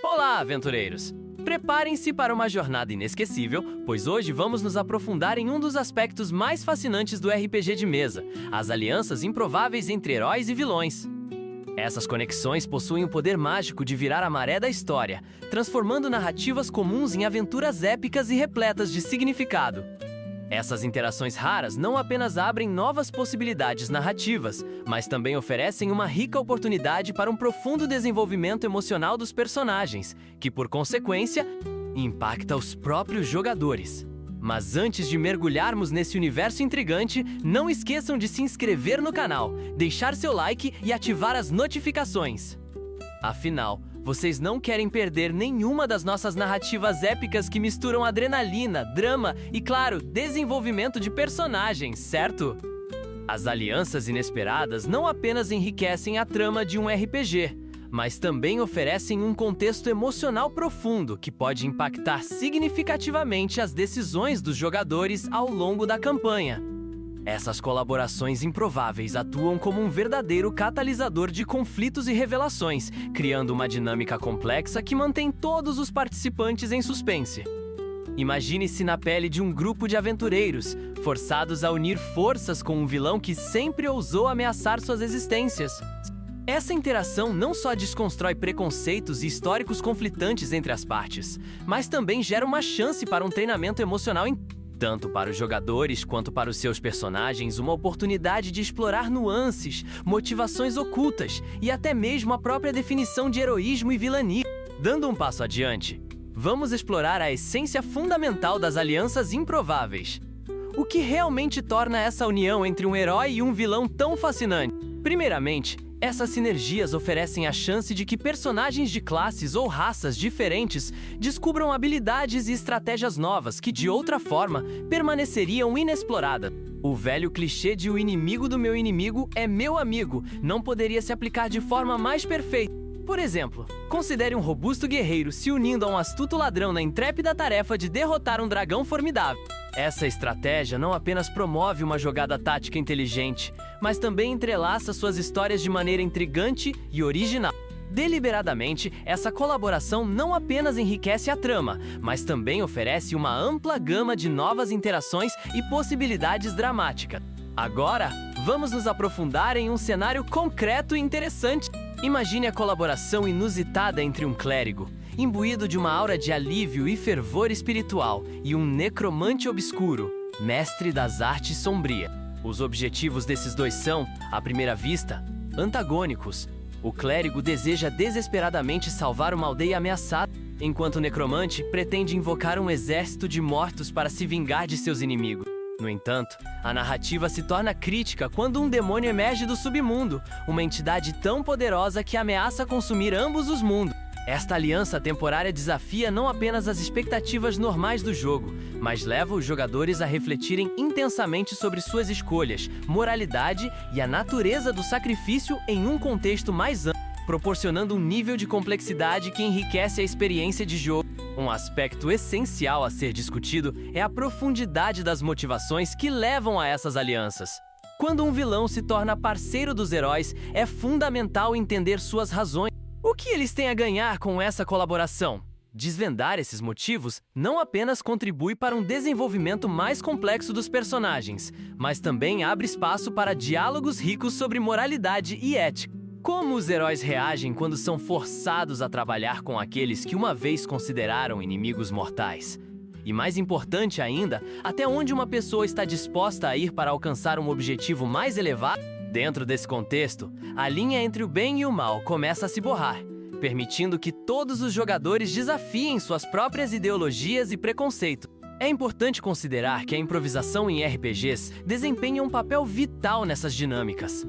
Olá, aventureiros! Preparem-se para uma jornada inesquecível, pois hoje vamos nos aprofundar em um dos aspectos mais fascinantes do RPG de mesa, as alianças improváveis entre heróis e vilões. Essas conexões possuem o poder mágico de virar a maré da história, transformando narrativas comuns em aventuras épicas e repletas de significado. Essas interações raras não apenas abrem novas possibilidades narrativas, mas também oferecem uma rica oportunidade para um profundo desenvolvimento emocional dos personagens, que, por consequência, impacta os próprios jogadores. Mas antes de mergulharmos nesse universo intrigante, não esqueçam de se inscrever no canal, deixar seu like e ativar as notificações. Afinal, vocês não querem perder nenhuma das nossas narrativas épicas que misturam adrenalina, drama e, claro, desenvolvimento de personagens, certo? As alianças inesperadas não apenas enriquecem a trama de um RPG, mas também oferecem um contexto emocional profundo que pode impactar significativamente as decisões dos jogadores ao longo da campanha. Essas colaborações improváveis atuam como um verdadeiro catalisador de conflitos e revelações, criando uma dinâmica complexa que mantém todos os participantes em suspense. Imagine-se na pele de um grupo de aventureiros, forçados a unir forças com um vilão que sempre ousou ameaçar suas existências. Essa interação não só desconstrói preconceitos e históricos conflitantes entre as partes, mas também gera uma chance para um treinamento emocional tanto para os jogadores quanto para os seus personagens, uma oportunidade de explorar nuances, motivações ocultas e até mesmo a própria definição de heroísmo e vilania. Dando um passo adiante, vamos explorar a essência fundamental das alianças improváveis. O que realmente torna essa união entre um herói e um vilão tão fascinante? Primeiramente, essas sinergias oferecem a chance de que personagens de classes ou raças diferentes descubram habilidades e estratégias novas que, de outra forma, permaneceriam inexploradas. O velho clichê de "o inimigo do meu inimigo é meu amigo" não poderia se aplicar de forma mais perfeita. Por exemplo, considere um robusto guerreiro se unindo a um astuto ladrão na intrépida tarefa de derrotar um dragão formidável. Essa estratégia não apenas promove uma jogada tática inteligente, mas também entrelaça suas histórias de maneira intrigante e original. Deliberadamente, essa colaboração não apenas enriquece a trama, mas também oferece uma ampla gama de novas interações e possibilidades dramáticas. Agora, vamos nos aprofundar em um cenário concreto e interessante. Imagine a colaboração inusitada entre um clérigo, imbuído de uma aura de alívio e fervor espiritual, e um necromante obscuro, mestre das artes sombrias. Os objetivos desses dois são, à primeira vista, antagônicos. O clérigo deseja desesperadamente salvar uma aldeia ameaçada, enquanto o necromante pretende invocar um exército de mortos para se vingar de seus inimigos. No entanto, a narrativa se torna crítica quando um demônio emerge do submundo, uma entidade tão poderosa que ameaça consumir ambos os mundos. Esta aliança temporária desafia não apenas as expectativas normais do jogo, mas leva os jogadores a refletirem intensamente sobre suas escolhas, moralidade e a natureza do sacrifício em um contexto mais amplo, proporcionando um nível de complexidade que enriquece a experiência de jogo. Um aspecto essencial a ser discutido é a profundidade das motivações que levam a essas alianças. Quando um vilão se torna parceiro dos heróis, é fundamental entender suas razões. O que eles têm a ganhar com essa colaboração? Desvendar esses motivos não apenas contribui para um desenvolvimento mais complexo dos personagens, mas também abre espaço para diálogos ricos sobre moralidade e ética. Como os heróis reagem quando são forçados a trabalhar com aqueles que uma vez consideraram inimigos mortais? E mais importante ainda, até onde uma pessoa está disposta a ir para alcançar um objetivo mais elevado? Dentro desse contexto, a linha entre o bem e o mal começa a se borrar, permitindo que todos os jogadores desafiem suas próprias ideologias e preconceitos. É importante considerar que a improvisação em RPGs desempenha um papel vital nessas dinâmicas.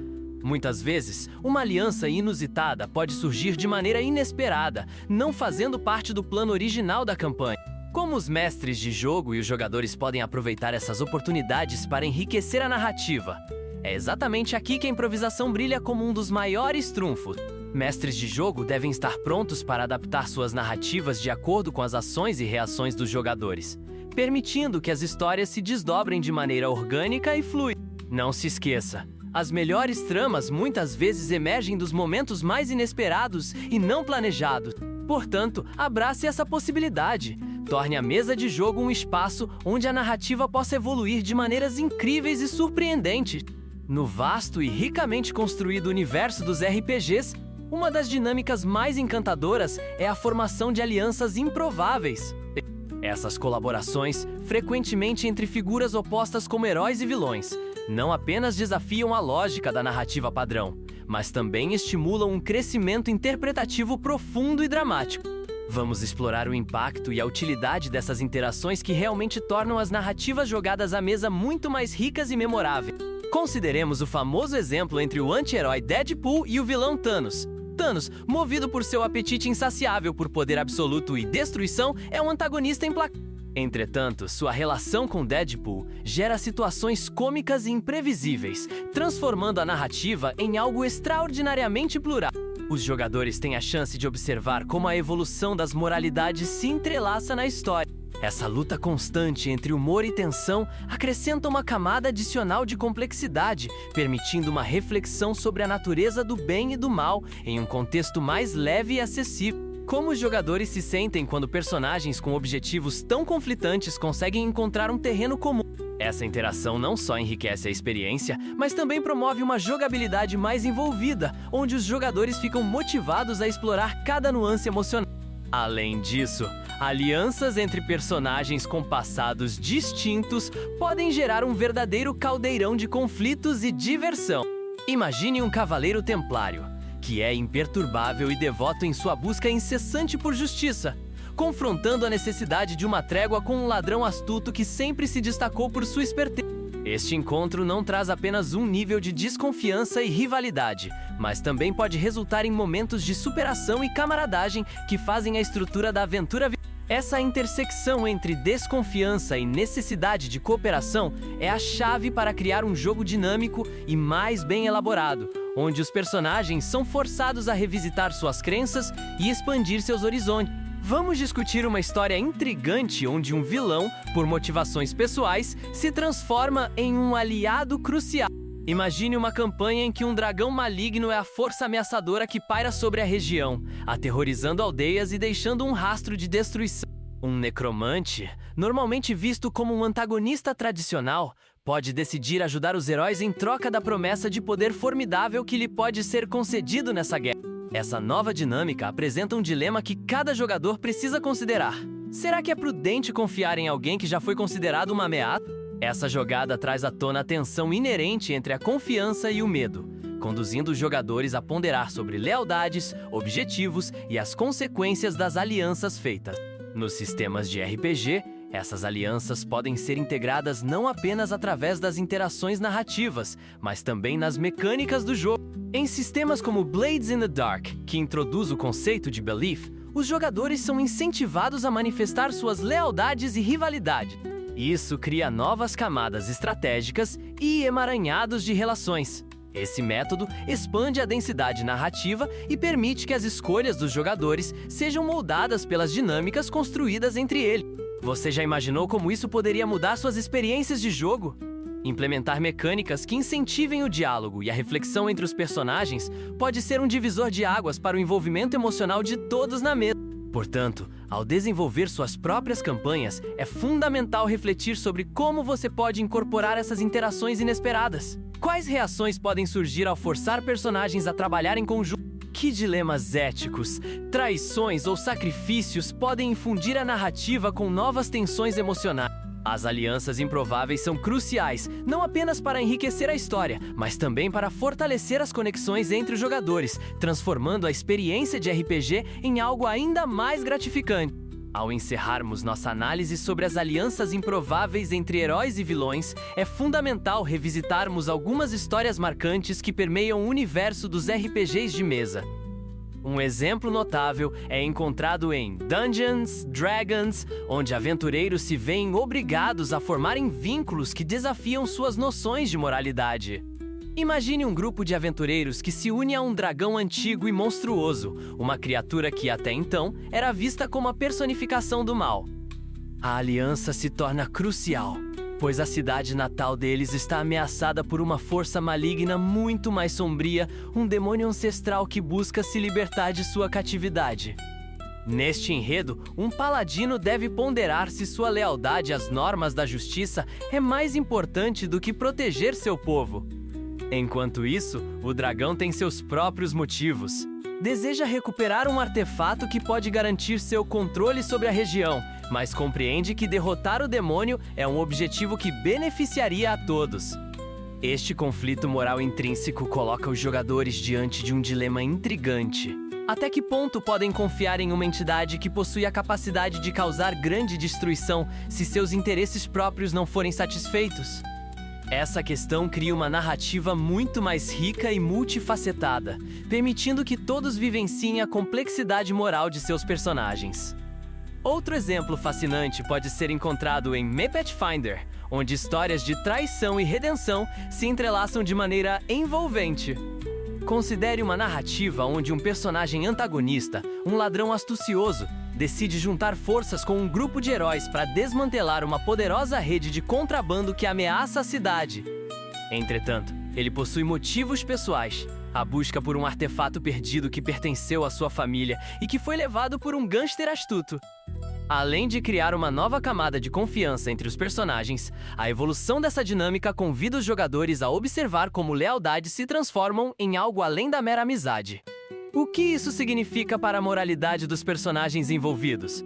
Muitas vezes, uma aliança inusitada pode surgir de maneira inesperada, não fazendo parte do plano original da campanha. Como os mestres de jogo e os jogadores podem aproveitar essas oportunidades para enriquecer a narrativa? É exatamente aqui que a improvisação brilha como um dos maiores trunfos. Mestres de jogo devem estar prontos para adaptar suas narrativas de acordo com as ações e reações dos jogadores, permitindo que as histórias se desdobrem de maneira orgânica e fluida. Não se esqueça, as melhores tramas muitas vezes emergem dos momentos mais inesperados e não planejados. Portanto, abrace essa possibilidade. Torne a mesa de jogo um espaço onde a narrativa possa evoluir de maneiras incríveis e surpreendentes. No vasto e ricamente construído universo dos RPGs, uma das dinâmicas mais encantadoras é a formação de alianças improváveis. Essas colaborações, frequentemente entre figuras opostas como heróis e vilões, não apenas desafiam a lógica da narrativa padrão, mas também estimulam um crescimento interpretativo profundo e dramático. Vamos explorar o impacto e a utilidade dessas interações que realmente tornam as narrativas jogadas à mesa muito mais ricas e memoráveis. Consideremos o famoso exemplo entre o anti-herói Deadpool e o vilão Thanos. Thanos, movido por seu apetite insaciável por poder absoluto e destruição, é um antagonista implacável. Entretanto, sua relação com Deadpool gera situações cômicas e imprevisíveis, transformando a narrativa em algo extraordinariamente plural. Os jogadores têm a chance de observar como a evolução das moralidades se entrelaça na história. Essa luta constante entre humor e tensão acrescenta uma camada adicional de complexidade, permitindo uma reflexão sobre a natureza do bem e do mal em um contexto mais leve e acessível. Como os jogadores se sentem quando personagens com objetivos tão conflitantes conseguem encontrar um terreno comum? Essa interação não só enriquece a experiência, mas também promove uma jogabilidade mais envolvida, onde os jogadores ficam motivados a explorar cada nuance emocional. Além disso, alianças entre personagens com passados distintos podem gerar um verdadeiro caldeirão de conflitos e diversão. Imagine um cavaleiro templário, que é imperturbável e devoto em sua busca incessante por justiça, confrontando a necessidade de uma trégua com um ladrão astuto que sempre se destacou por sua esperteza. Este encontro não traz apenas um nível de desconfiança e rivalidade, mas também pode resultar em momentos de superação e camaradagem que fazem a estrutura da aventura. Essa intersecção entre desconfiança e necessidade de cooperação é a chave para criar um jogo dinâmico e mais bem elaborado, onde os personagens são forçados a revisitar suas crenças e expandir seus horizontes. Vamos discutir uma história intrigante onde um vilão, por motivações pessoais, se transforma em um aliado crucial. Imagine uma campanha em que um dragão maligno é a força ameaçadora que paira sobre a região, aterrorizando aldeias e deixando um rastro de destruição. Um necromante, normalmente visto como um antagonista tradicional, pode decidir ajudar os heróis em troca da promessa de poder formidável que lhe pode ser concedido nessa guerra. Essa nova dinâmica apresenta um dilema que cada jogador precisa considerar. Será que é prudente confiar em alguém que já foi considerado uma ameaça? Essa jogada traz à tona a tensão inerente entre a confiança e o medo, conduzindo os jogadores a ponderar sobre lealdades, objetivos e as consequências das alianças feitas. Nos sistemas de RPG, essas alianças podem ser integradas não apenas através das interações narrativas, mas também nas mecânicas do jogo. Em sistemas como Blades in the Dark, que introduz o conceito de Belief, os jogadores são incentivados a manifestar suas lealdades e rivalidades. Isso cria novas camadas estratégicas e emaranhados de relações. Esse método expande a densidade narrativa e permite que as escolhas dos jogadores sejam moldadas pelas dinâmicas construídas entre eles. Você já imaginou como isso poderia mudar suas experiências de jogo? Implementar mecânicas que incentivem o diálogo e a reflexão entre os personagens pode ser um divisor de águas para o envolvimento emocional de todos na mesa. Portanto, ao desenvolver suas próprias campanhas, é fundamental refletir sobre como você pode incorporar essas interações inesperadas. Quais reações podem surgir ao forçar personagens a trabalhar em conjunto? Que dilemas éticos, traições ou sacrifícios podem infundir a narrativa com novas tensões emocionais? As alianças improváveis são cruciais, não apenas para enriquecer a história, mas também para fortalecer as conexões entre os jogadores, transformando a experiência de RPG em algo ainda mais gratificante. Ao encerrarmos nossa análise sobre as alianças improváveis entre heróis e vilões, é fundamental revisitarmos algumas histórias marcantes que permeiam o universo dos RPGs de mesa. Um exemplo notável é encontrado em Dungeons & Dragons, onde aventureiros se veem obrigados a formarem vínculos que desafiam suas noções de moralidade. Imagine um grupo de aventureiros que se une a um dragão antigo e monstruoso, uma criatura que até então era vista como a personificação do mal. A aliança se torna crucial, pois a cidade natal deles está ameaçada por uma força maligna muito mais sombria, um demônio ancestral que busca se libertar de sua catividade. Neste enredo, um paladino deve ponderar se sua lealdade às normas da justiça é mais importante do que proteger seu povo. Enquanto isso, o dragão tem seus próprios motivos. Deseja recuperar um artefato que pode garantir seu controle sobre a região, mas compreende que derrotar o demônio é um objetivo que beneficiaria a todos. Este conflito moral intrínseco coloca os jogadores diante de um dilema intrigante. Até que ponto podem confiar em uma entidade que possui a capacidade de causar grande destruição se seus interesses próprios não forem satisfeitos? Essa questão cria uma narrativa muito mais rica e multifacetada, permitindo que todos vivenciem a complexidade moral de seus personagens. Outro exemplo fascinante pode ser encontrado em Me Pathfinder, onde histórias de traição e redenção se entrelaçam de maneira envolvente. Considere uma narrativa onde um personagem antagonista, um ladrão astucioso, decide juntar forças com um grupo de heróis para desmantelar uma poderosa rede de contrabando que ameaça a cidade. Entretanto, ele possui motivos pessoais, a busca por um artefato perdido que pertenceu à sua família e que foi levado por um gangster astuto. Além de criar uma nova camada de confiança entre os personagens, a evolução dessa dinâmica convida os jogadores a observar como lealdades se transformam em algo além da mera amizade. O que isso significa para a moralidade dos personagens envolvidos?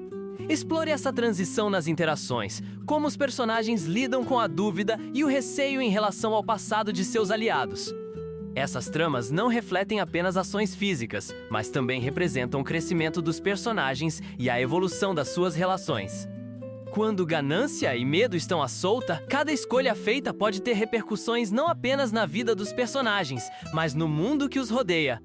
Explore essa transição nas interações, como os personagens lidam com a dúvida e o receio em relação ao passado de seus aliados. Essas tramas não refletem apenas ações físicas, mas também representam o crescimento dos personagens e a evolução das suas relações. Quando ganância e medo estão à solta, cada escolha feita pode ter repercussões não apenas na vida dos personagens, mas no mundo que os rodeia.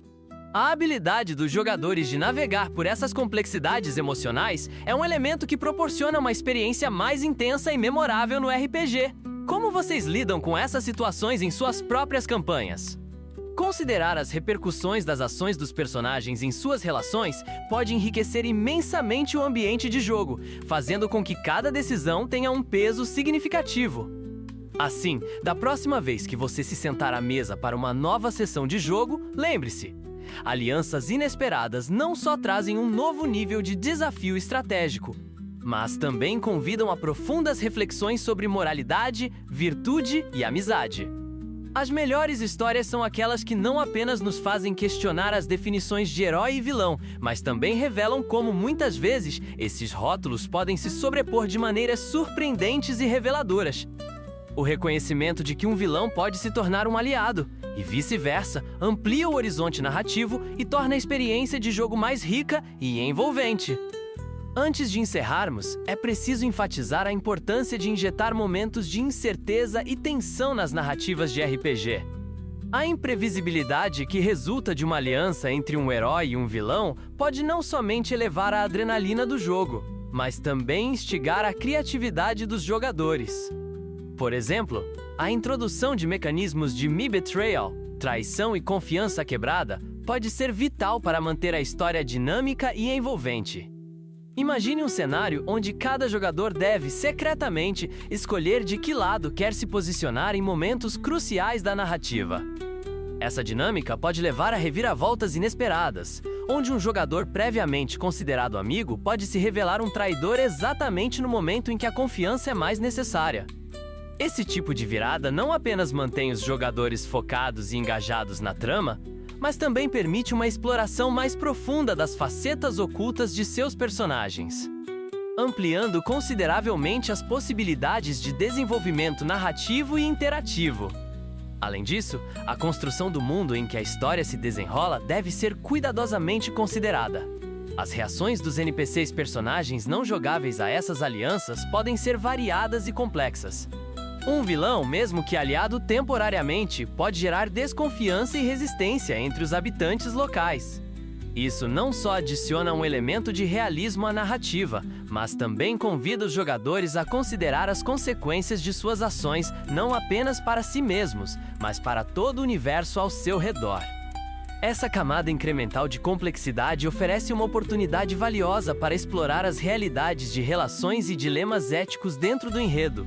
A habilidade dos jogadores de navegar por essas complexidades emocionais é um elemento que proporciona uma experiência mais intensa e memorável no RPG. Como vocês lidam com essas situações em suas próprias campanhas? Considerar as repercussões das ações dos personagens em suas relações pode enriquecer imensamente o ambiente de jogo, fazendo com que cada decisão tenha um peso significativo. Assim, da próxima vez que você se sentar à mesa para uma nova sessão de jogo, lembre-se: alianças inesperadas não só trazem um novo nível de desafio estratégico, mas também convidam a profundas reflexões sobre moralidade, virtude e amizade. As melhores histórias são aquelas que não apenas nos fazem questionar as definições de herói e vilão, mas também revelam como, muitas vezes, esses rótulos podem se sobrepor de maneiras surpreendentes e reveladoras. O reconhecimento de que um vilão pode se tornar um aliado, e vice-versa, amplia o horizonte narrativo e torna a experiência de jogo mais rica e envolvente. Antes de encerrarmos, é preciso enfatizar a importância de injetar momentos de incerteza e tensão nas narrativas de RPG. A imprevisibilidade que resulta de uma aliança entre um herói e um vilão pode não somente elevar a adrenalina do jogo, mas também instigar a criatividade dos jogadores. Por exemplo, a introdução de mecanismos de betrayal, traição e confiança quebrada, pode ser vital para manter a história dinâmica e envolvente. Imagine um cenário onde cada jogador deve, secretamente, escolher de que lado quer se posicionar em momentos cruciais da narrativa. Essa dinâmica pode levar a reviravoltas inesperadas, onde um jogador previamente considerado amigo pode se revelar um traidor exatamente no momento em que a confiança é mais necessária. Esse tipo de virada não apenas mantém os jogadores focados e engajados na trama, mas também permite uma exploração mais profunda das facetas ocultas de seus personagens, ampliando consideravelmente as possibilidades de desenvolvimento narrativo e interativo. Além disso, a construção do mundo em que a história se desenrola deve ser cuidadosamente considerada. As reações dos NPCs personagens não jogáveis a essas alianças podem ser variadas e complexas. Um vilão, mesmo que aliado temporariamente, pode gerar desconfiança e resistência entre os habitantes locais. Isso não só adiciona um elemento de realismo à narrativa, mas também convida os jogadores a considerar as consequências de suas ações não apenas para si mesmos, mas para todo o universo ao seu redor. Essa camada incremental de complexidade oferece uma oportunidade valiosa para explorar as realidades de relações e dilemas éticos dentro do enredo.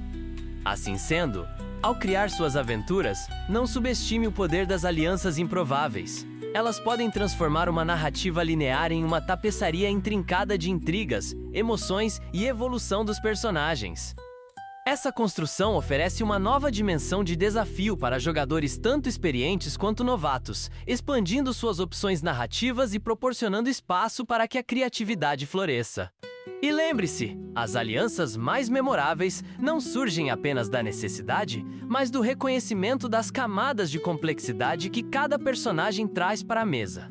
Assim sendo, ao criar suas aventuras, não subestime o poder das alianças improváveis. Elas podem transformar uma narrativa linear em uma tapeçaria intrincada de intrigas, emoções e evolução dos personagens. Essa construção oferece uma nova dimensão de desafio para jogadores tanto experientes quanto novatos, expandindo suas opções narrativas e proporcionando espaço para que a criatividade floresça. E lembre-se, as alianças mais memoráveis não surgem apenas da necessidade, mas do reconhecimento das camadas de complexidade que cada personagem traz para a mesa.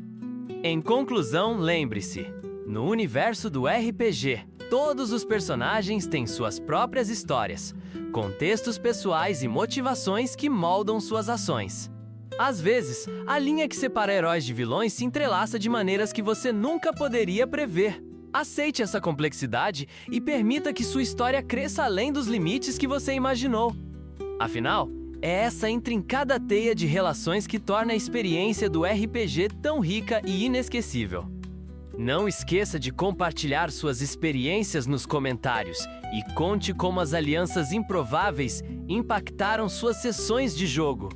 Em conclusão, lembre-se, no universo do RPG, todos os personagens têm suas próprias histórias, contextos pessoais e motivações que moldam suas ações. Às vezes, a linha que separa heróis de vilões se entrelaça de maneiras que você nunca poderia prever. Aceite essa complexidade e permita que sua história cresça além dos limites que você imaginou. Afinal, é essa intrincada teia de relações que torna a experiência do RPG tão rica e inesquecível. Não esqueça de compartilhar suas experiências nos comentários e conte como as alianças improváveis impactaram suas sessões de jogo.